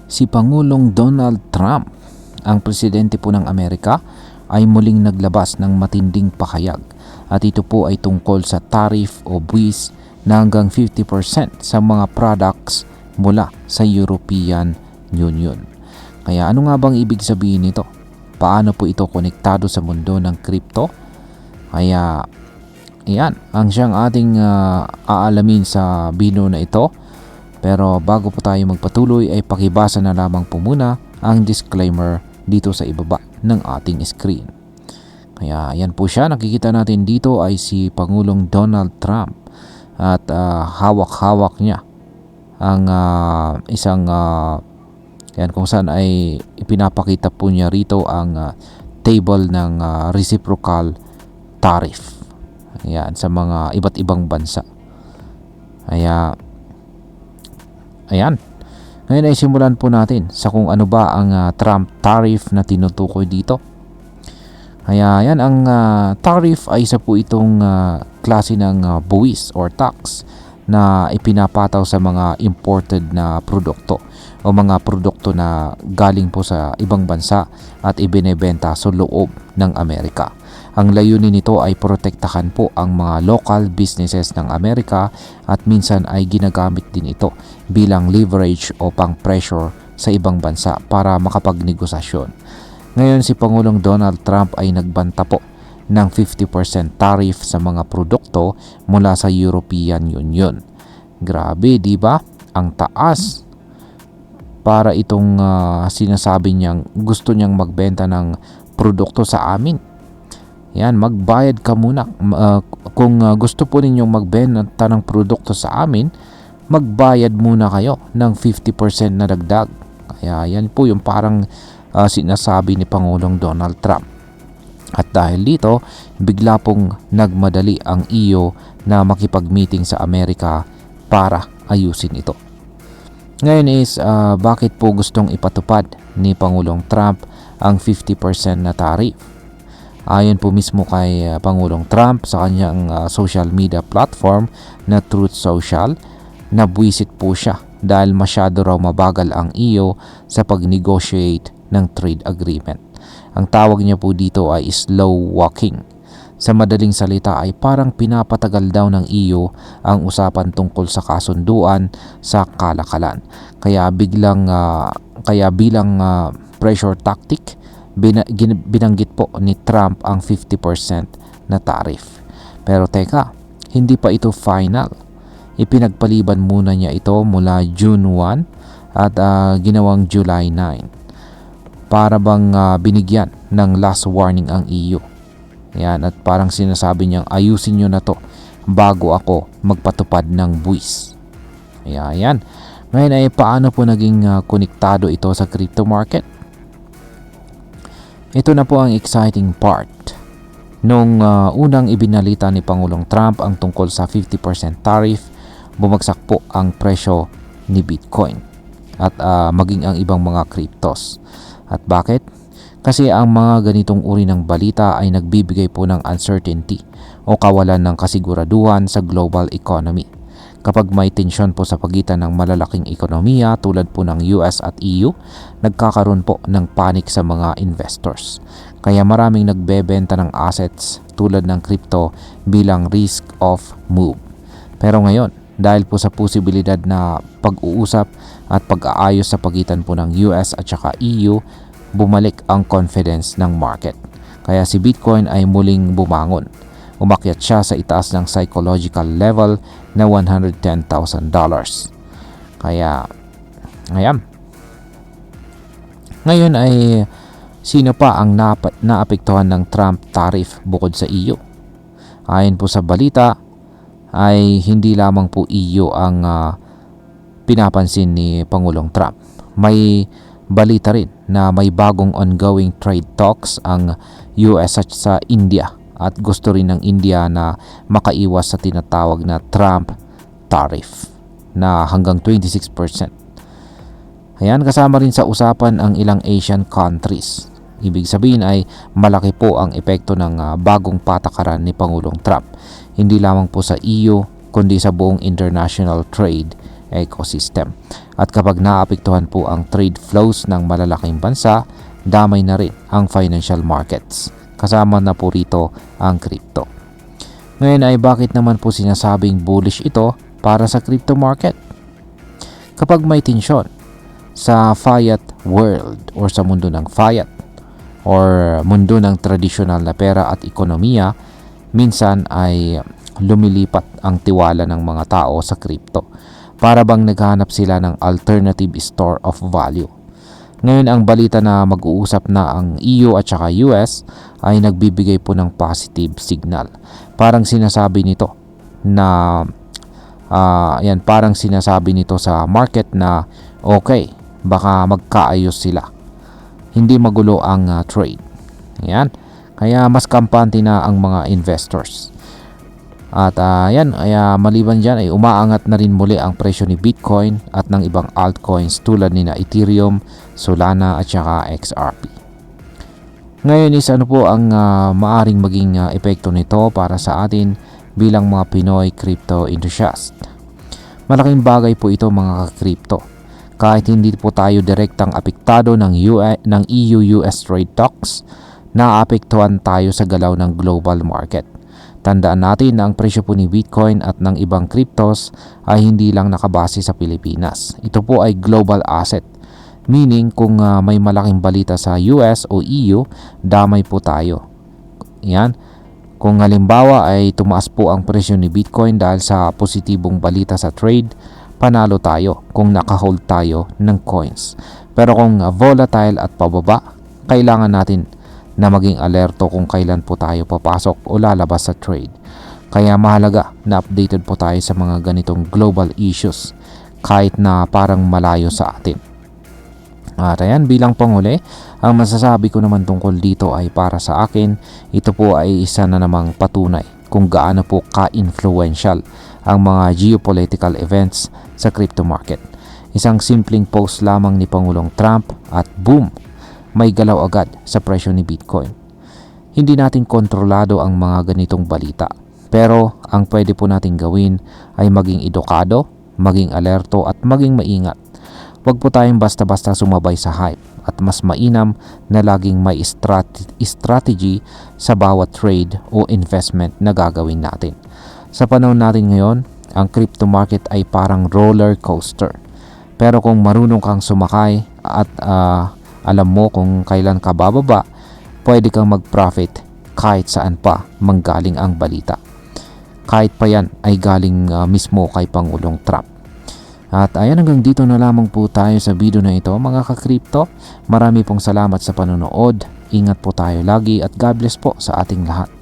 Si Pangulong Donald Trump, ang presidente po ng Amerika, ay muling naglabas ng matinding pahayag at ito po ay tungkol sa tariff o buwis na hanggang 50% sa mga products mula sa European Union. Kaya ano nga bang ibig sabihin nito? Paano po ito konektado sa mundo ng crypto? Kaya iyan ang siyang ating aalamin sa video na ito. Pero bago po tayo magpatuloy ay pakibasa na lamang po muna ang disclaimer dito sa ibaba ng ating screen. Kaya yan po siya, nakikita natin dito ay si Pangulong Donald Trump at hawak-hawak niya ang isang yan kung saan ay ipinapakita po niya rito ang table ng reciprocal tariff. Ayan, sa mga iba't ibang bansa. Ayan. Ngayon ay simulan po natin sa kung ano ba ang Trump tariff na tinutukoy dito. Kaya yan, ang tariff ay isa po itong klase ng buwis or tax na ipinapataw sa mga imported na produkto o mga produkto na galing po sa ibang bansa at ibinebenta sa loob ng Amerika. Ang layunin nito ay protektahan po ang mga local businesses ng Amerika at minsan ay ginagamit din ito bilang leverage o pang-pressure sa ibang bansa para makapagnegosasyon. Ngayon si Pangulong Donald Trump ay nagbanta po ng 50% tariff sa mga produkto mula sa European Union. Grabe, di ba? Ang taas. Para itong sinasabi niyang gusto niyang magbenta ng produkto sa amin. Yan, magbayad ka muna. Kung gusto po ninyong magbenta ng produkto sa amin, magbayad muna kayo ng 50% na dagdag. Kaya yan po yung parang sinasabi ni Pangulong Donald Trump. At dahil dito, bigla pong nagmadali ang EU na makipag-meeting sa Amerika para ayusin ito. Ngayon is bakit po gustong ipatupad ni Pangulong Trump ang 50% na tariff? Ayon po mismo kay Pangulong Trump sa kanyang social media platform na Truth Social, nabwisit po siya dahil masyado raw mabagal ang EU sa pag-negotiate ng trade agreement. Ang tawag niya po dito ay slow walking. Sa madaling salita ay parang pinapatagal daw ng EU ang usapan tungkol sa kasunduan sa kalakalan. Kaya bilang pressure tactic, binanggit po ni Trump ang 50% na tariff. Pero teka, hindi pa ito final. Ipinagpaliban muna niya ito mula June 1 at ginawang July 9. Para bang binigyan ng last warning ang EU. Yan, at parang sinasabi niyang ayusin niyo na to bago ako magpatupad ng buwis. Ayan. Ngayon ay paano po naging konektado ito sa crypto market? Ito na po ang exciting part. Nung unang ibinalita ni Pangulong Trump ang tungkol sa 50% tariff, bumagsak po ang presyo ni Bitcoin at maging ang ibang mga cryptos. At bakit? Kasi ang mga ganitong uri ng balita ay nagbibigay po ng uncertainty o kawalan ng kasiguraduhan sa global economy. Kapag may tensyon po sa pagitan ng malalaking ekonomiya tulad po ng US at EU, nagkakaroon po ng panic sa mga investors. Kaya maraming nagbebenta ng assets tulad ng crypto bilang risk off move. Pero ngayon, dahil po sa posibilidad na pag-uusap at pag-aayos sa pagitan po ng US at saka EU, bumalik ang confidence ng market. Kaya si Bitcoin ay muling bumangon. Umakyat siya sa itaas ng psychological level na $110,000. Kaya, ayan. Ngayon ay sino pa ang naapektuhan ng Trump tariff bukod sa EU? Ayon po sa balita, ay hindi lamang po EU ang pinapansin ni Pangulong Trump. May balita rin na may bagong ongoing trade talks ang US at sa India at gusto rin ng India na makaiwas sa tinatawag na Trump tariff na hanggang 26%. Ayan, kasama rin sa usapan ang ilang Asian countries. Ibig sabihin ay malaki po ang epekto ng bagong patakaran ni Pangulong Trump. Hindi lamang po sa EU kundi sa buong international trade ecosystem. At kapag naapektuhan po ang trade flows ng malalaking bansa, damay na rin ang financial markets. Kasama na po rito ang crypto. Ngayon ay bakit naman po sinasabing bullish ito para sa crypto market? Kapag may tensyon sa fiat world or sa mundo ng fiat or mundo ng tradisyonal na pera at ekonomiya, minsan ay lumilipat ang tiwala ng mga tao sa crypto. Para bang naghahanap sila ng alternative store of value. Ngayon ang balita na mag-uusap na ang EU at saka US ay nagbibigay po ng positive signal. Parang sinasabi nito na parang sinasabi nito sa market na okay, baka magkaayos sila. Hindi magulo ang trade. Yan. Kaya mas kampante na ang mga investors. At maliban dyan ay umaangat na rin muli ang presyo ni Bitcoin at ng ibang altcoins tulad ni na Ethereum, Solana at saka XRP. Ngayon is ano po ang maaring maging epekto nito para sa atin bilang mga Pinoy crypto enthusiast. Malaking bagay po ito mga ka-crypto. Kahit hindi po tayo direktang apektado ng EU-US trade talks, naapektuhan tayo sa galaw ng global market. Tandaan natin na ang presyo po ni Bitcoin at ng ibang cryptos ay hindi lang nakabase sa Pilipinas. Ito po ay global asset. Meaning kung may malaking balita sa US o EU, damay po tayo. Yan. Kung halimbawa ay tumaas po ang presyo ni Bitcoin dahil sa positibong balita sa trade, panalo tayo kung nakahold tayo ng coins. Pero kung volatile at pababa, kailangan natin na maging alerto kung kailan po tayo papasok o lalabas sa trade. Kaya mahalaga na updated po tayo sa mga ganitong global issues kahit na parang malayo sa atin. At ayan, bilang panghuli, ang masasabi ko naman tungkol dito ay para sa akin, ito po ay isa na namang patunay kung gaano po ka-influential ang mga geopolitical events sa crypto market. Isang simpleng post lamang ni Pangulong Trump at boom! May galaw agad sa presyo ni Bitcoin. Hindi natin kontrolado ang mga ganitong balita. Pero ang pwede po natin gawin ay maging edukado, maging alerto at maging maingat. Huwag po tayong basta-basta sumabay sa hype at mas mainam na laging may strategy sa bawat trade o investment na gagawin natin. Sa panahon natin ngayon, ang crypto market ay parang roller coaster. Pero kung marunong kang sumakay at alam mo kung kailan ka bababa, pwede kang mag-profit kahit saan pa manggaling ang balita. Kahit pa yan ay galing mismo kay Pangulong Trump. At ayan, hanggang dito na lamang po tayo sa video na ito mga ka-crypto. Marami pong salamat sa panonood. Ingat po tayo lagi at God bless po sa ating lahat.